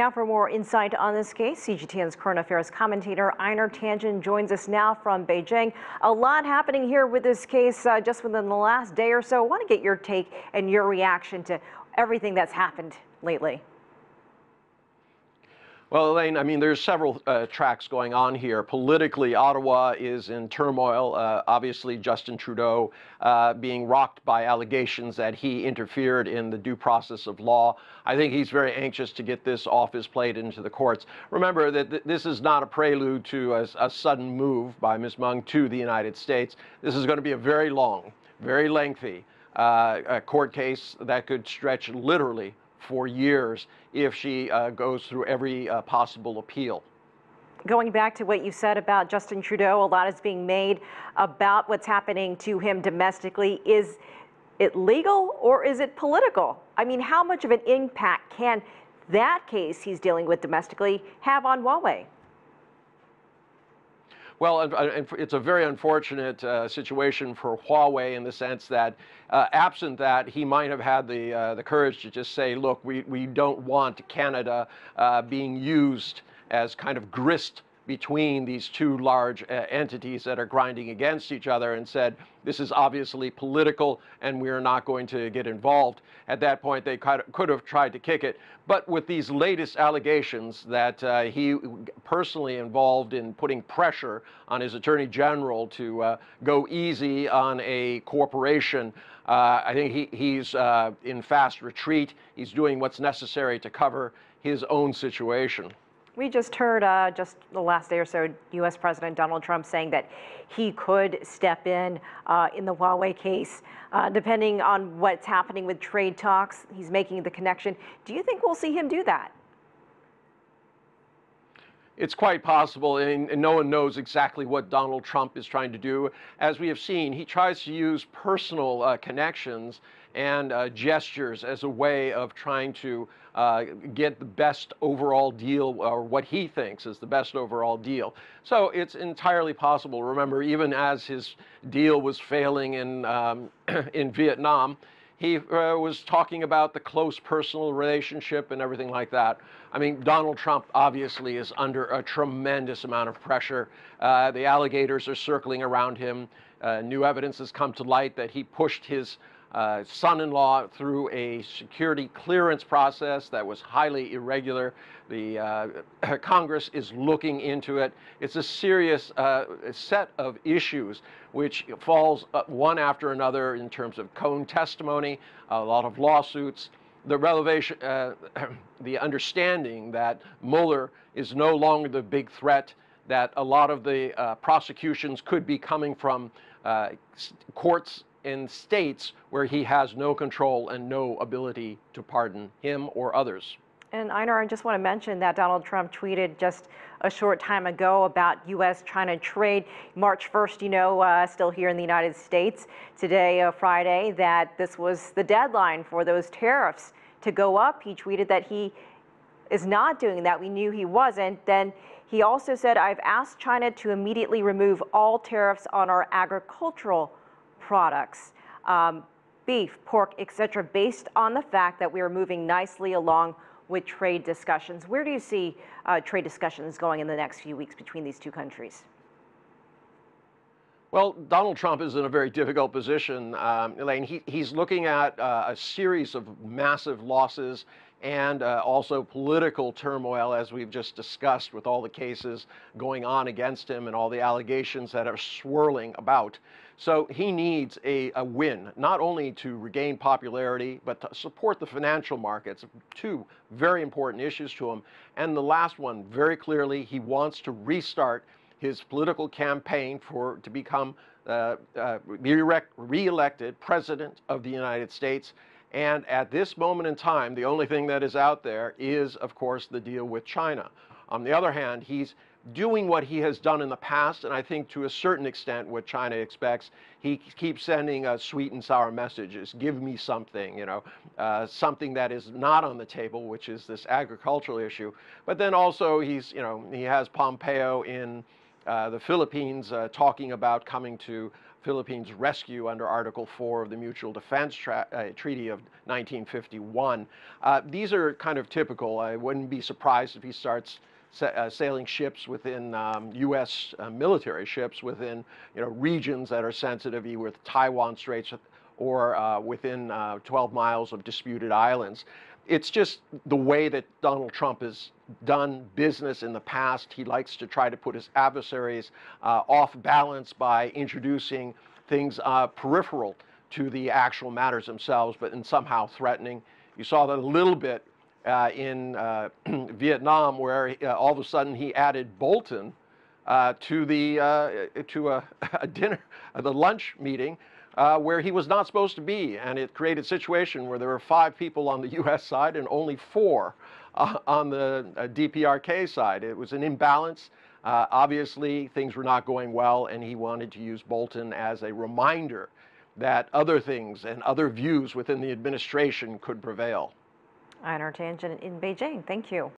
Now for more insight on this case, CGTN's current affairs commentator Einar Tangen joins us now from Beijing. A lot happening here with this case just within the last day or so. I want to get your take and your reaction to everything that's happened lately. Well, Elaine, I mean, there's several tracks going on here. Politically, Ottawa is in turmoil. Obviously, Justin Trudeau being rocked by allegations that he interfered in the due process of law. I think he's very anxious to get this off his plate into the courts. Remember that this is not a prelude to a sudden move by Ms. Meng to the United States. This is going to be a very long, very lengthy court case that could stretch literally for years if she goes through every possible appeal. Going back to what you said about Justin Trudeau, a lot is being made about what's happening to him domestically. Is it legal or is it political? I mean, how much of an impact can that case he's dealing with domestically have on Huawei? Well, it's a very unfortunate situation for Huawei in the sense that, absent that, he might have had the courage to just say, look, we don't want Canada being used as kind of grist between these two large entities that are grinding against each other, and said, this is obviously political and we're not going to get involved. At that point, they could have tried to kick it. But with these latest allegations that he personally involved in putting pressure on his Attorney General to go easy on a corporation, I think he's in fast retreat. He's doing what's necessary to cover his own situation. We just heard just the last day or so, U.S. President Donald Trump saying that he could step in the Huawei case, depending on what's happening with trade talks. He's making the connection. Do you think we'll see him do that? It's quite possible, and no one knows exactly what Donald Trump is trying to do. As we have seen, he tries to use personal connections and gestures as a way of trying to get the best overall deal, or what he thinks is the best overall deal. So it's entirely possible. Remember, even as his deal was failing in Vietnam, he was talking about the close personal relationship and everything like that. I mean, Donald Trump obviously is under a tremendous amount of pressure. The alligators are circling around him. New evidence has come to light that he pushed his son-in-law through a security clearance process that was highly irregular. The Congress is looking into it. It's a serious set of issues which falls one after another in terms of Cohen testimony, a lot of lawsuits, the revelation, the understanding that Mueller is no longer the big threat, that a lot of the prosecutions could be coming from courts in states where he has no control and no ability to pardon him or others. And Einar, I just want to mention that Donald Trump tweeted just a short time ago about U.S.-China trade. March 1st, you know, still here in the United States. Today, Friday, that this was the deadline for those tariffs to go up. He tweeted that he is not doing that. We knew he wasn't. Then he also said, I've asked China to immediately remove all tariffs on our agricultural products, beef, pork, etc., based on the fact that we are moving nicely along with trade discussions. Where do you see trade discussions going in the next few weeks between these two countries? Well, Donald Trump is in a very difficult position, Elaine. He's looking at a series of massive losses and also political turmoil, as we've just discussed, with all the cases going on against him and all the allegations that are swirling about. So he needs a win, not only to regain popularity, but to support the financial markets. Two very important issues to him. And the last one, very clearly, he wants to restart his political campaign to become re-elected president of the United States. And at this moment in time, the only thing that is out there is, of course, the deal with China. On the other hand, he's doing what he has done in the past, and I think to a certain extent what China expects. He keeps sending sweet and sour messages. Give me something, you know, something that is not on the table, which is this agricultural issue. But then also he has Pompeo in the Philippines talking about coming to Philippines' rescue under Article 4 of the Mutual Defense Treaty of 1951. These are kind of typical. I wouldn't be surprised if he starts sailing ships within U.S. Military ships within regions that are sensitive, either with Taiwan Straits or within 12 miles of disputed islands. It's just the way that Donald Trump has done business in the past. He likes to try to put his adversaries off balance by introducing things peripheral to the actual matters themselves, but in somehow threatening. You saw that a little bit in Vietnam, where all of a sudden he added Bolton to a dinner, the lunch meeting, where he was not supposed to be, and it created a situation where there were 5 people on the U.S. side and only 4 on the DPRK side. It was an imbalance. Obviously, things were not going well, and he wanted to use Bolton as a reminder that other things and other views within the administration could prevail. Einar Tangen in Beijing, thank you.